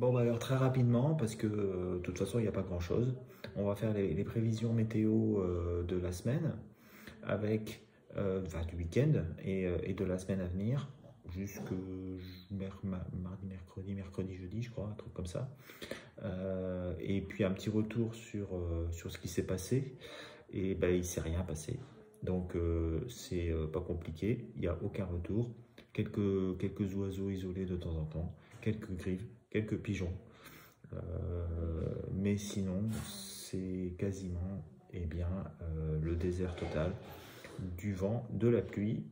Bon, bah alors très rapidement, parce que de toute façon, il n'y a pas grand-chose. On va faire les prévisions météo de la semaine, avec, enfin du week-end et de la semaine à venir, jusque mardi, mercredi, jeudi, je crois, un truc comme ça. Et puis un petit retour sur ce qui s'est passé. Et ben, il ne s'est rien passé. Donc c'est pas compliqué, il n'y a aucun retour. Quelques oiseaux isolés de temps en temps, quelques grives, quelques pigeons. Mais sinon, c'est quasiment le désert total, du vent, de la pluie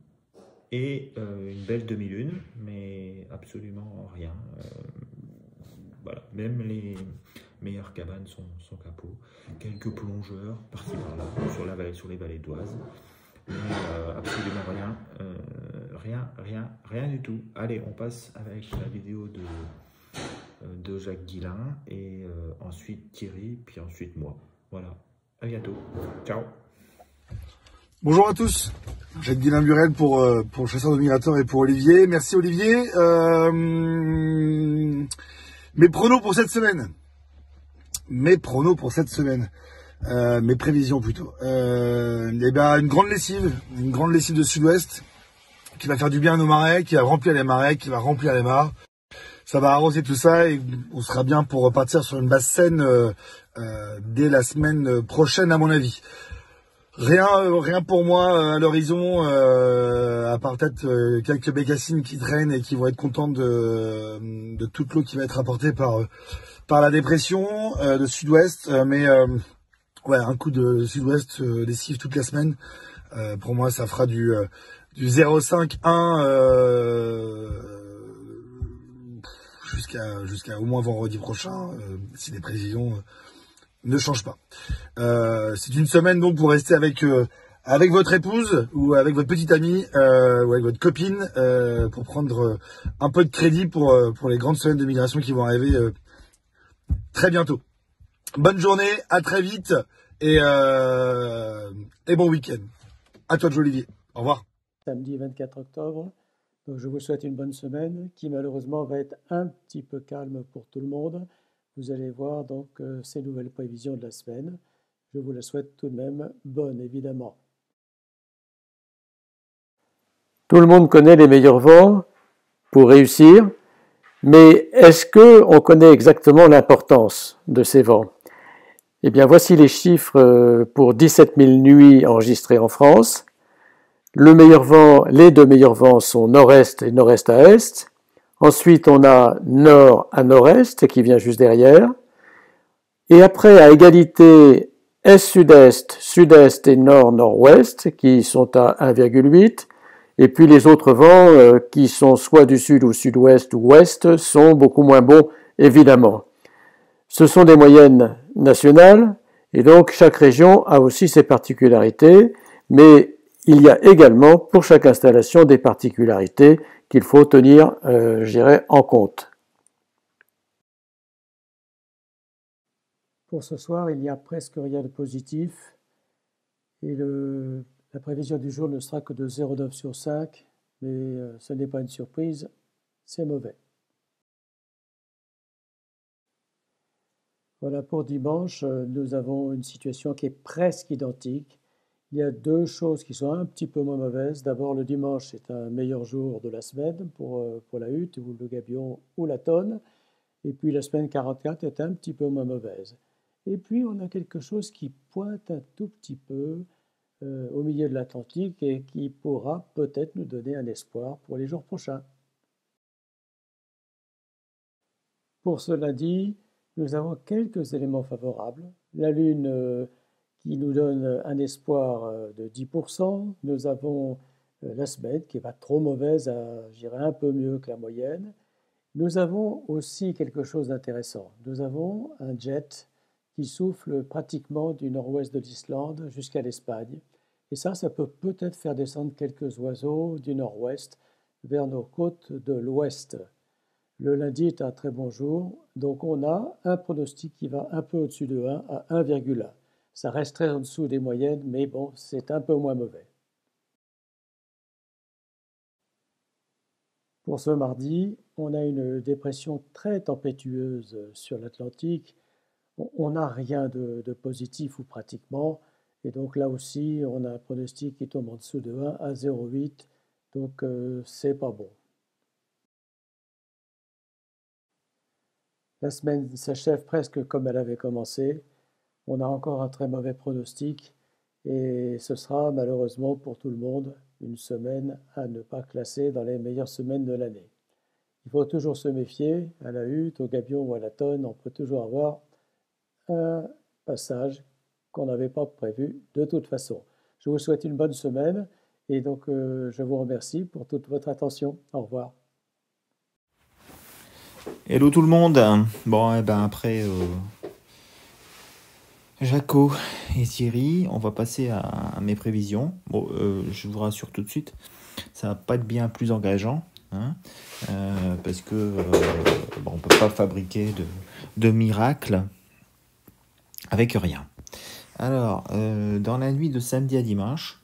et une belle demi-lune, mais absolument rien. Voilà. Même les meilleures cabanes sont capots. Quelques plongeurs par-ci par-là sur les vallées d'Oise. Mais absolument rien. Rien du tout. Allez, on passe avec la vidéo de Jacques Guillain et ensuite Thierry, puis ensuite moi. Voilà. À bientôt. Ciao. Bonjour à tous. Jacques Guillain Burel pour le chasseur de migrateurs et pour Olivier. Merci Olivier. Mes pronos pour cette semaine. Mes prévisions plutôt. Eh ben, une grande lessive de sud-ouest qui va faire du bien à nos marais, qui va remplir les marais, qui va remplir les mares. Ça va arroser tout ça et on sera bien pour repartir sur une basse scène dès la semaine prochaine à mon avis. Rien pour moi à l'horizon, à part peut-être quelques bécassines qui traînent et qui vont être contentes de toute l'eau qui va être apportée par la dépression de sud-ouest. Ouais, un coup de sud-ouest lessive toute la semaine. Pour moi, ça fera du 0,5-1 jusqu'à au moins vendredi prochain, si les prévisions ne changent pas. C'est une semaine donc pour rester avec votre épouse ou avec votre petite amie ou avec votre copine pour prendre un peu de crédit pour les grandes semaines de migration qui vont arriver très bientôt. Bonne journée, à très vite et bon week-end. À toi de jouer, Olivier. Au revoir. Samedi 24 octobre. Donc je vous souhaite une bonne semaine qui malheureusement va être un petit peu calme pour tout le monde. Vous allez voir donc ces nouvelles prévisions de la semaine. Je vous la souhaite tout de même bonne, évidemment. Tout le monde connaît les meilleurs vents pour réussir, mais est-ce qu'on connaît exactement l'importance de ces vents? Eh bien, voici les chiffres pour 17 000 nuits enregistrées en France. Les deux meilleurs vents sont nord-est et nord-est à est. Ensuite, on a nord à nord-est qui vient juste derrière. Et après, à égalité, est-sud-est, sud-est et nord-nord-ouest qui sont à 1,8. Et puis les autres vents qui sont soit du sud ou sud-ouest ou ouest sont beaucoup moins bons, évidemment. Ce sont des moyennes nationales et donc chaque région a aussi ses particularités, mais il y a également pour chaque installation des particularités qu'il faut tenir, en compte. Pour ce soir, il n'y a presque rien de positif et la prévision du jour ne sera que de 0,9 sur 5, mais ce n'est pas une surprise, c'est mauvais. Voilà, pour dimanche, nous avons une situation qui est presque identique. Il y a deux choses qui sont un petit peu moins mauvaises. D'abord, le dimanche, c'est un meilleur jour de la semaine pour la hutte, ou le gabion, ou la tonne. Et puis la semaine 44 est un petit peu moins mauvaise. Et puis, on a quelque chose qui pointe un tout petit peu au milieu de l'Atlantique et qui pourra peut-être nous donner un espoir pour les jours prochains. Pour ce lundi, nous avons quelques éléments favorables. La Lune qui nous donne un espoir de 10%. Nous avons la semaine qui n'est pas trop mauvaise, je dirais un peu mieux que la moyenne. Nous avons aussi quelque chose d'intéressant. Nous avons un jet qui souffle pratiquement du nord-ouest de l'Islande jusqu'à l'Espagne. Et ça peut peut-être faire descendre quelques oiseaux du nord-ouest vers nos côtes de l'ouest. Le lundi est un très bon jour, donc on a un pronostic qui va un peu au-dessus de 1 à 1,1. Ça reste très en dessous des moyennes, mais bon, c'est un peu moins mauvais. Pour ce mardi, on a une dépression très tempétueuse sur l'Atlantique. On n'a rien de positif ou pratiquement. Et donc là aussi, on a un pronostic qui tombe en dessous de 1 à 0,8. Donc c'est pas bon. La semaine s'achève presque comme elle avait commencé. On a encore un très mauvais pronostic et ce sera malheureusement pour tout le monde une semaine à ne pas classer dans les meilleures semaines de l'année. Il faut toujours se méfier, à la hutte, au gabion ou à la tonne, on peut toujours avoir un passage qu'on n'avait pas prévu de toute façon. Je vous souhaite une bonne semaine et donc je vous remercie pour toute votre attention. Au revoir. Hello tout le monde. Bon, et ben après Jaco et Thierry, on va passer à mes prévisions. Bon, je vous rassure tout de suite, ça va pas être bien plus engageant, hein, parce que bon, on peut pas fabriquer de miracles avec rien. Alors, dans la nuit de samedi à dimanche,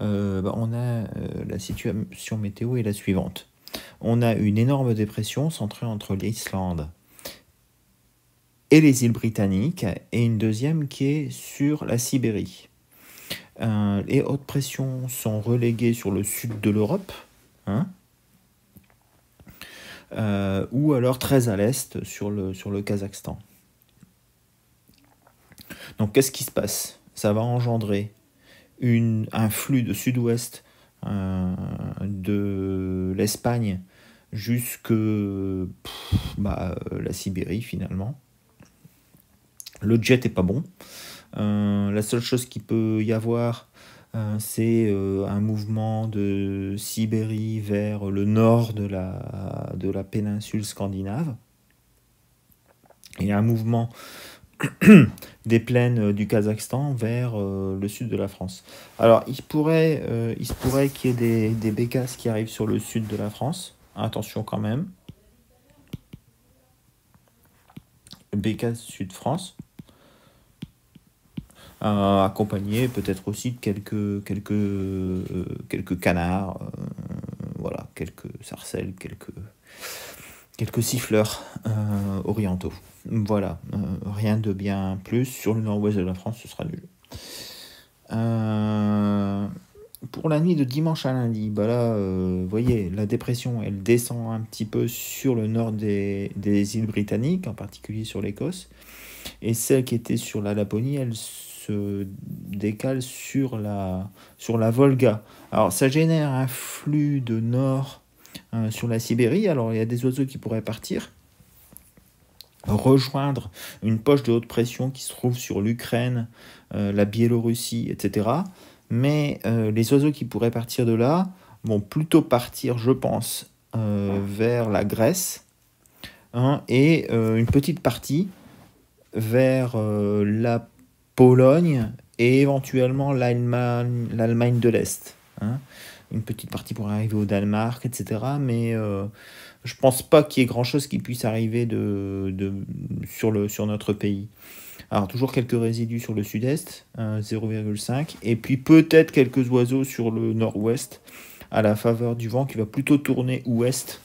on a la situation météo est la suivante. On a une énorme dépression centrée entre l'Islande et les îles britanniques, et une deuxième qui est sur la Sibérie. Les hautes pressions sont reléguées sur le sud de l'Europe, hein, ou alors très à l'est sur le Kazakhstan. Donc qu'est-ce qui se passe? Ça va engendrer un flux de sud-ouest de l'Espagne jusque la Sibérie finalement. Le jet est pas bon. La seule chose qu'il peut y avoir, c'est un mouvement de Sibérie vers le nord de la péninsule scandinave et un mouvement des plaines du Kazakhstan vers le sud de la France. Alors, il se pourrait qu'il y ait des bécasses qui arrivent sur le sud de la France. Attention quand même. Bécasses sud-France. Accompagné peut-être aussi de quelques canards, voilà, quelques sarcelles, quelques siffleurs orientaux. Voilà, rien de bien plus. Sur le nord-ouest de la France, ce sera nul. Pour la nuit de dimanche à lundi, vous voyez, la dépression, elle descend un petit peu sur le nord des îles britanniques, en particulier sur l'Écosse. Et celle qui était sur la Laponie, elle se décale sur la Volga. Alors, ça génère un flux de nord sur la Sibérie. Alors, il y a des oiseaux qui pourraient partir, rejoindre une poche de haute pression qui se trouve sur l'Ukraine, la Biélorussie, etc. Mais les oiseaux qui pourraient partir de là vont plutôt partir, je pense, vers la Grèce, hein, et une petite partie vers la Pologne et éventuellement l'Allemagne de l'Est, hein. Une petite partie pourrait arriver au Danemark, etc. Mais je pense pas qu'il y ait grand-chose qui puisse arriver sur notre pays. Alors, toujours quelques résidus sur le sud-est, 0,5. Et puis peut-être quelques oiseaux sur le nord-ouest, à la faveur du vent qui va plutôt tourner ouest,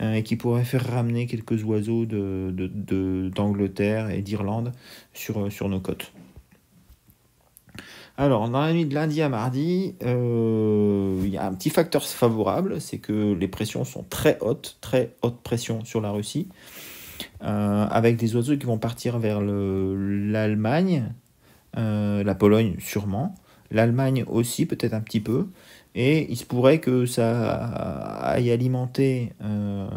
et qui pourrait faire ramener quelques oiseaux d'Angleterre et d'Irlande sur nos côtes. Alors, dans la nuit de lundi à mardi, il y a un petit facteur favorable, c'est que les pressions sont très haute pression sur la Russie, avec des oiseaux qui vont partir vers l'Allemagne, la Pologne sûrement, l'Allemagne aussi peut-être un petit peu, et il se pourrait que ça aille alimenter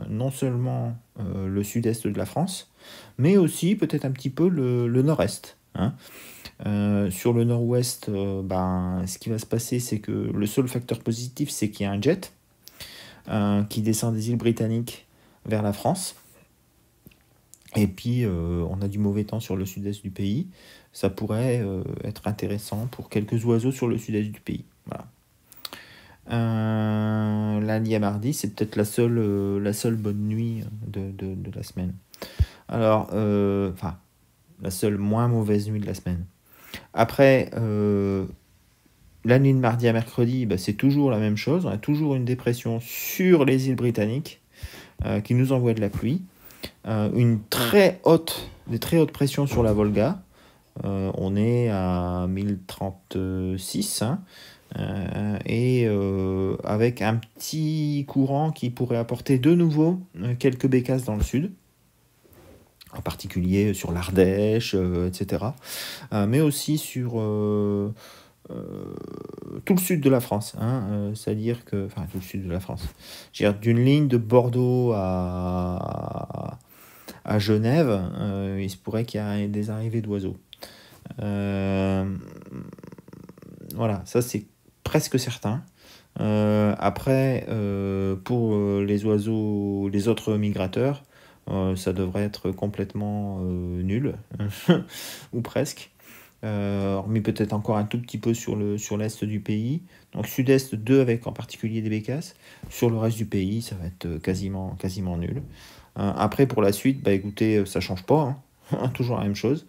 non seulement le sud-est de la France, mais aussi peut-être un petit peu le nord-est, hein. Sur le nord-ouest, ce qui va se passer, c'est que le seul facteur positif, c'est qu'il y a un jet qui descend des îles britanniques vers la France. Et puis, on a du mauvais temps sur le sud-est du pays. Ça pourrait être intéressant pour quelques oiseaux sur le sud-est du pays. Voilà. Lundi à mardi, c'est peut-être la seule bonne nuit de la semaine. Alors, la seule moins mauvaise nuit de la semaine. Après, la nuit de mardi à mercredi, c'est toujours la même chose. On a toujours une dépression sur les îles britanniques, qui nous envoie de la pluie. Des très hautes pressions sur la Volga. On est à 1036, hein, et avec un petit courant qui pourrait apporter de nouveau quelques bécasses dans le sud, en particulier sur l'Ardèche, etc. Mais aussi sur tout le sud de la France, hein, c'est-à-dire que, enfin tout le sud de la France, d'une ligne de Bordeaux à Genève, il se pourrait qu'il y ait des arrivées d'oiseaux. Voilà, ça c'est presque certain. Après, pour les oiseaux, les autres migrateurs, ça devrait être complètement nul, ou presque. Hormis peut-être encore un tout petit peu sur l'est du pays. Donc sud-est 2 avec en particulier des bécasses. Sur le reste du pays, ça va être quasiment nul. Après pour la suite, bah écoutez, ça change pas, hein. Toujours la même chose.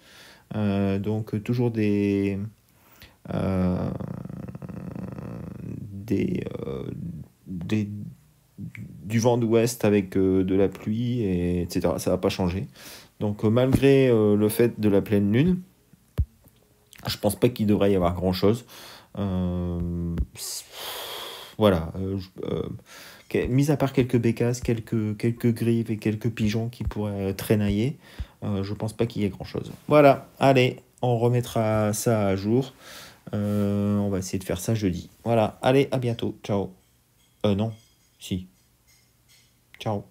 Donc toujours du vent d'ouest avec de la pluie, etc. Ça va pas changer. Donc malgré le fait de la pleine lune, je pense pas qu'il devrait y avoir grand chose. Voilà. Mis à part quelques bécasses, quelques grives et quelques pigeons qui pourraient traînailler, je pense pas qu'il y ait grand chose. Voilà, allez, on remettra ça à jour. On va essayer de faire ça jeudi. Voilà, allez, à bientôt. Ciao. Non, si. Ciao.